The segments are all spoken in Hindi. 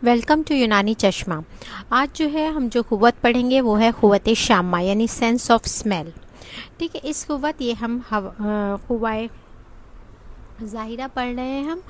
वेलकम टू यूनानी चश्मा। आज जो है हम जो क़ुव्वत पढ़ेंगे वो है क़ुव्वत शामा यानी सेंस ऑफ स्मेल। ठीक है, इस क़ुव्वत ये हम क़ुव्वाए ज़ाहिरा पढ़ रहे हैं। हम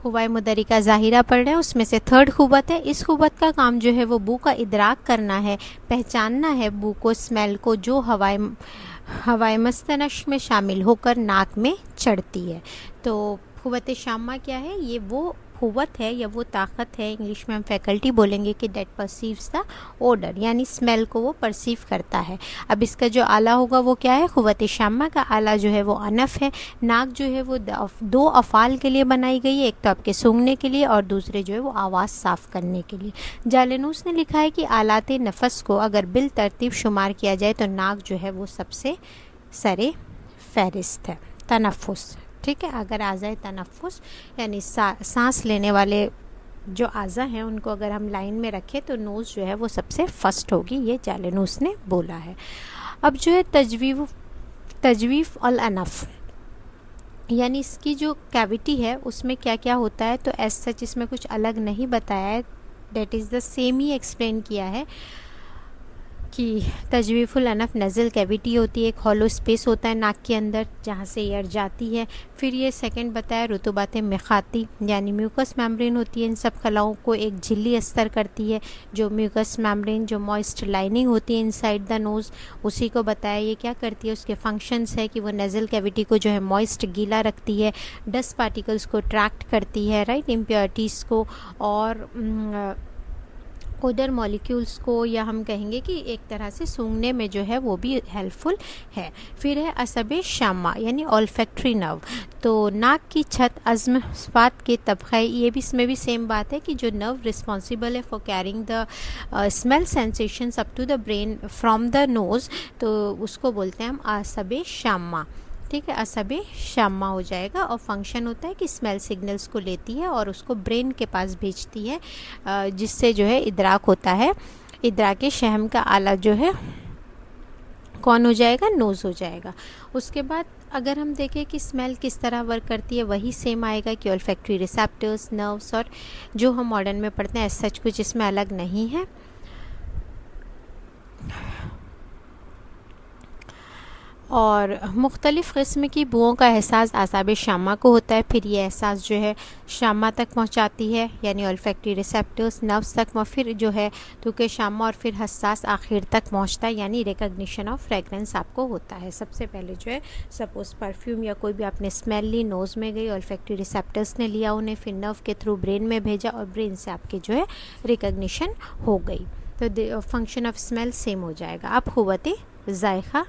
क़ुव्वाए मुदरिका ज़ाहिरा पढ़ रहे हैं, उसमें से थर्ड क़ुव्वत है। इस क़ुव्वत का काम जो है वो बू का इदराक करना है, पहचानना है बू को, स्मेल को, जो हवाए मस्तनश में शामिल होकर नाक में चढ़ती है। तो क़ुव्वत शामा क्या है? ये वो क़ुव्वत है या वो ताकत है, इंग्लिश में हम फैकल्टी बोलेंगे कि डेट परसीव्स द ओडर, यानी स्मेल को वो परसीव करता है। अब इसका जो आला होगा वो क्या है? क़ुव्वत शामा का आला जो है वो अनफ है। नाक जो है वो दो अफ़ाल के लिए बनाई गई है, एक तो आपके सूंघने के लिए और दूसरे जो है वो आवाज़ साफ़ करने के लिए। जालनूस ने लिखा है कि आलाते नफ़स को अगर बिल तरतीब शुमार किया जाए तो नाक जो है वो सबसे सरे फहरिस्त है। तनफ़ुस, ठीक है, अगर आज़ाए तनफ़ुस यानी सांस लेने वाले जो आज़ा हैं उनको अगर हम लाइन में रखें तो नोज़ जो है वो सबसे फर्स्ट होगी, ये जालनूस ने बोला है। अब जो है तजवीफ़ अल अनफ़ यानी इसकी जो कैविटी है उसमें क्या क्या होता है, तो एज सच इसमें कुछ अलग नहीं बताया है, that is the same he explain किया है कि तजवीफ़ुल अनफ़ नज़ल कैविटी होती है, एक हॉलो स्पेस होता है नाक के अंदर जहाँ से एयर जाती है। फिर ये सेकंड बताया रुतुबात मिखाती यानी म्यूकस मेम्ब्रेन होती है, इन सब खलाओं को एक झिल्ली अस्तर करती है। जो म्यूकस मेम्ब्रेन जो मॉइस्ट लाइनिंग होती है इनसाइड द नोज़, उसी को बताया ये क्या करती है, उसके फंक्शंस है कि वो नज़ल कैविटी को जो है मॉइस्ट गीला रखती है, डस्ट पार्टिकल्स को ट्रैक्ट करती है, राइट, इम्प्योरिटीज़ को, और ओडर मॉलिक्यूल्स को, या हम कहेंगे कि एक तरह से सूंघने में जो है वो भी हेल्पफुल है। फिर है असबे शामा यानी ऑल्फैक्टरी नर्व। तो नाक की छत अज़्म स्वात के तबक़े, ये भी इसमें भी सेम बात है कि जो नर्व रिस्पॉन्सिबल है for caring the smell sensations up to the brain from the nose, तो उसको बोलते हैं हम असबे शामा। ठीक है, असबे शामा हो जाएगा, और फंक्शन होता है कि स्मेल सिग्नल्स को लेती है और उसको ब्रेन के पास भेजती है, जिससे जो है इदराक होता है। इदराक शहम का आला जो है कौन हो जाएगा? नोज़ हो जाएगा। उसके बाद अगर हम देखें कि स्मेल किस तरह वर्क करती है, वही सेम आएगा कि ऑल्फैक्टरी रिसेप्टर्स, नर्व्स, और जो हम मॉडर्न में पढ़ते हैं, सच कुछ इसमें अलग नहीं है। और मुख्तलिफ़ किस्म की बुओं का एहसास आसाब शामा को होता है। फिर ये एहसास जो है शामा तक पहुंचाती है, यानी ऑल्फैक्टरी रिसेप्टर्स, नर्व्स तक, फिर जो है तुके शामा, और फिर हसास आखिर तक पहुंचता है, यानी रिकग्निशन ऑफ फ्रेगरेंस आपको होता है। सबसे पहले जो है सपोज़ परफ्यूम या कोई भी आपने स्मेल ली, नोज़ में गई, ऑल्फैक्टरी रिसेप्टर्स ने लिया उन्हें, फिर नर्व के थ्रू ब्रेन में भेजा और ब्रेन से आपके जो है रिकग्निशन हो गई। तो फंक्शन ऑफ स्मेल सेम हो जाएगा। अब क़ुव्वत ज़ायक़ा